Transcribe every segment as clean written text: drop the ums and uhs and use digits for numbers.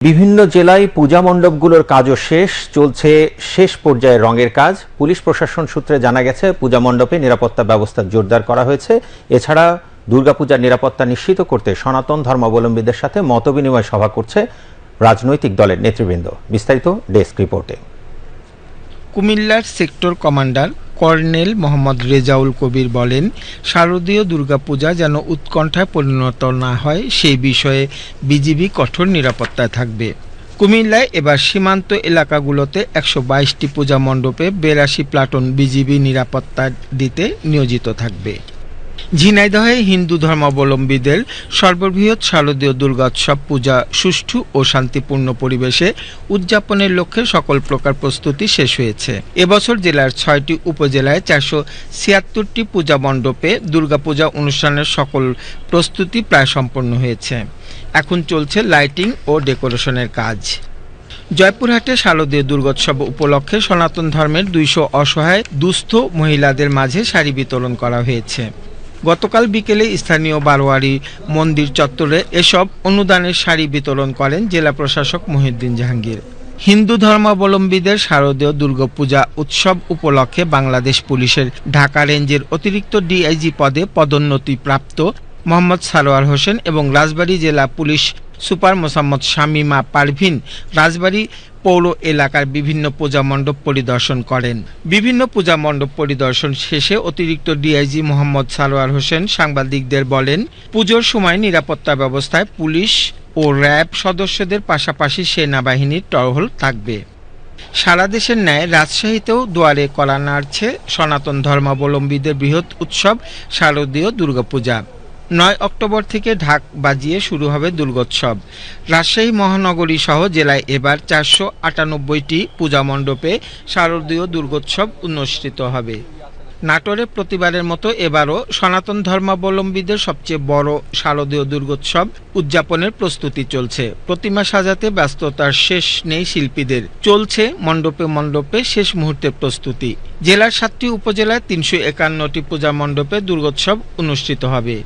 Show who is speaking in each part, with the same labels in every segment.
Speaker 1: বিভিন্ন জেলায় পূজা মণ্ডপগুলোর কাজও শেষ, চলছে শেষ পর্যায়ে রঙের কাজ। পুলিশ প্রশাসন সূত্রে জানা গেছে, পূজা মণ্ডপে নিরাপত্তা ব্যবস্থা জোরদার করা হয়েছে। এছাড়া দুর্গাপূজার নিরাপত্তা নিশ্চিত করতে সনাতন ধর্মাবলম্বীদের সাথে মতবিনিময় সভা করছে রাজনৈতিক দলের নেতৃবৃন্দ। বিস্তারিত ডেস্ক রিপোর্টে।
Speaker 2: কুমিল্লার sector commander colonel Mohammad Rezaul কবির বলেন, শারদীয় দুর্গাপূজা যেন উৎকণ্ঠায় পরিণত না হয় সেই বিষয়ে বিজিবি কঠোর নিরাপত্তায় থাকবে। কুমিল্লায় এবার সীমান্ত এলাকাগুলোতে ১২২টি পূজা মণ্ডপে ৮২ প্লাটুন বিজিবি নিরাপত্তা দিতে নিয়োজিত থাকবে। ঝিনাইদহে হিন্দু ধর্মাবলম্বীদের সর্ববৃহৎ শারদীয় দুর্গোৎসব পূজা সুষ্ঠু ও শান্তিপূর্ণ পরিবেশে উদযাপনের লক্ষ্যে সকল প্রকার প্রস্তুতি শেষ হয়েছে। এবছর জেলার ৬টি উপজেলায় ৪৭৬টি পূজা মণ্ডপে দুর্গাপূজা অনুষ্ঠানের সকল প্রস্তুতি প্রায় সম্পন্ন হয়েছে। এখন চলছে লাইটিং ও ডেকোরেশনের কাজ। জয়পুরহাটে শারদীয় দুর্গোৎসব উপলক্ষে সনাতন ধর্মের ২০০ অসহায় দুস্থ মহিলাদের মাঝে শাড়ি বিতরণ করা হয়েছে। গতকাল বিকেলে স্থানীয় বারোয়ারি মন্দির চত্বরে এসব অনুদানের শাড়ি বিতরণ করেন জেলা প্রশাসক মহিউদ্দিন জাহাঙ্গীর। হিন্দু ধর্মাবলম্বীদের শারদীয় দুর্গাপূজা উৎসব উপলক্ষে বাংলাদেশ পুলিশের ঢাকা রেঞ্জের অতিরিক্ত ডিআইজি পদে পদোন্নতিপ্রাপ্ত মোহাম্মদ সারোয়ার হোসেন এবং রাজবাড়ী জেলা পুলিশ সুপার মোসাম্মদ শামীমা পারভিন রাজবাড়ী পৌর এলাকার বিভিন্ন পূজা মণ্ডপ পরিদর্শন করেন। বিভিন্ন পূজা মণ্ডপ পরিদর্শন শেষে অতিরিক্ত ডিআইজি মোহাম্মদ সারোয়ার হোসেন সাংবাদিকদের বলেন, পুজোর সময় নিরাপত্তা ব্যবস্থায় পুলিশ ও র্যাব সদস্যদের পাশাপাশি সেনাবাহিনীর টহল থাকবে। সারা দেশের ন্যায় রাজশাহীতেও দুয়ারে কড়া নাড়ছে সনাতন ধর্মাবলম্বীদের বৃহৎ উৎসব শারদীয় দুর্গাপূজা। ৯ অক্টোবর থেকে ঢাক বাজিয়ে শুরু হবে দুর্গোৎসব। রাজশাহী মহানগরী সহ জেলায় এবার ৪৯৮টি পূজা মণ্ডপে শারদীয় দুর্গোৎসব অনুষ্ঠিত হবে। নাটোরে প্রতিবারের মতো এবারও সনাতন ধর্মাবলম্বীদের সবচেয়ে বড় শারদীয় দুর্গোৎসব উদযাপনের প্রস্তুতি চলছে। প্রতিমা সাজাতে ব্যস্ততার শেষ নেই শিল্পীদের। চলছে মণ্ডপে মণ্ডপে শেষ মুহূর্তের প্রস্তুতি। জেলার ৭টি উপজেলায় ৩৫১টি পূজা মণ্ডপে দুর্গোৎসব অনুষ্ঠিত হবে।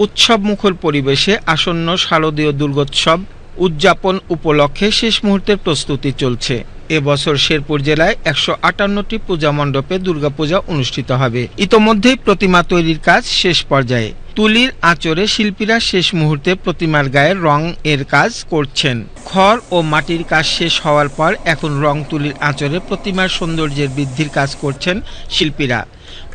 Speaker 2: উৎসব মুখর পরিবেশে আসন্ন শারদীয় দুর্গোৎসব উদযাপন উপলক্ষে শেষ মুহূর্তের প্রস্তুতি চলছে। এবছর শেরপুর জেলায় ১৫৮টি পূজা মণ্ডপে দুর্গাপূজা অনুষ্ঠিত হবে। ইতোমধ্যেই প্রতিমা তৈরির কাজ শেষ পর্যায়ে। তুলির আঁচড়ে শিল্পীরা শেষ মুহূর্তে প্রতিমার গায়ে রং এর কাজ করছেন। খড় ও মাটির কাজ শেষ হওয়ার পর এখন রং তুলির আঁচড়ে প্রতিমার সৌন্দর্যের বৃদ্ধির কাজ করছেন শিল্পীরা।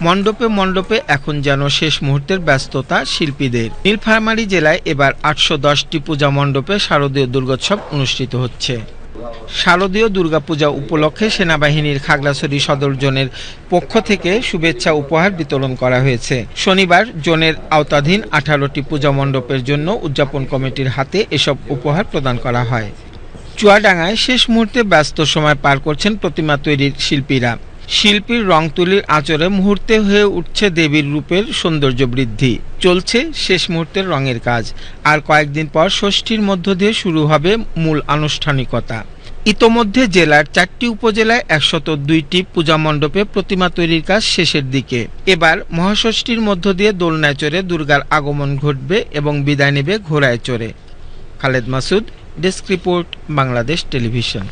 Speaker 2: মণ্ডপে মণ্ডপে এখন যেন শেষ মুহূর্তের ব্যস্ততা শিল্পীদের। নীলফামারী জেলায় এবার ৮১০টি পূজা মণ্ডপে শারদীয় দুর্গোৎসব অনুষ্ঠিত হচ্ছে। শারদীয় দুর্গাপূজা উপলক্ষে সেনাবাহিনীর খাগড়াছড়ি সদর জোনের পক্ষ থেকে শুভেচ্ছা উপহার বিতরণ করা হয়েছে। শনিবার জোনের আওতাধীন 18টি পূজা মণ্ডপের জন্য উদযাপন কমিটির হাতে এসব উপহার প্রদান করা হয়। চুয়াডাঙ্গায় শেষ মুহূর্তে ব্যস্ত সময় পার করছেন প্রতিমা তৈরির শিল্পীরা। শিল্পীর রং তুলির আঁচড়ে মুহূর্তে হয়ে উঠছে দেবীর রূপের সৌন্দর্য বৃদ্ধি। চলছে শেষ মুহূর্তের রঙের কাজ। আর কয়েকদিন পর ষষ্ঠীর মধ্য দিয়ে শুরু হবে মূল আনুষ্ঠানিকতা। ইতোমধ্যে জেলার 4টি উপজেলায় ১০২টি পূজা মণ্ডপে প্রতিমা তৈরির কাজ শেষের দিকে। এবার মহাষষ্ঠীর মধ্য দিয়ে দোলনায় চড়ে দুর্গার আগমন ঘটবে এবং বিদায় নেবে ঘোড়ায় চড়ে। Khaled Masud, desk report, Bangladesh television.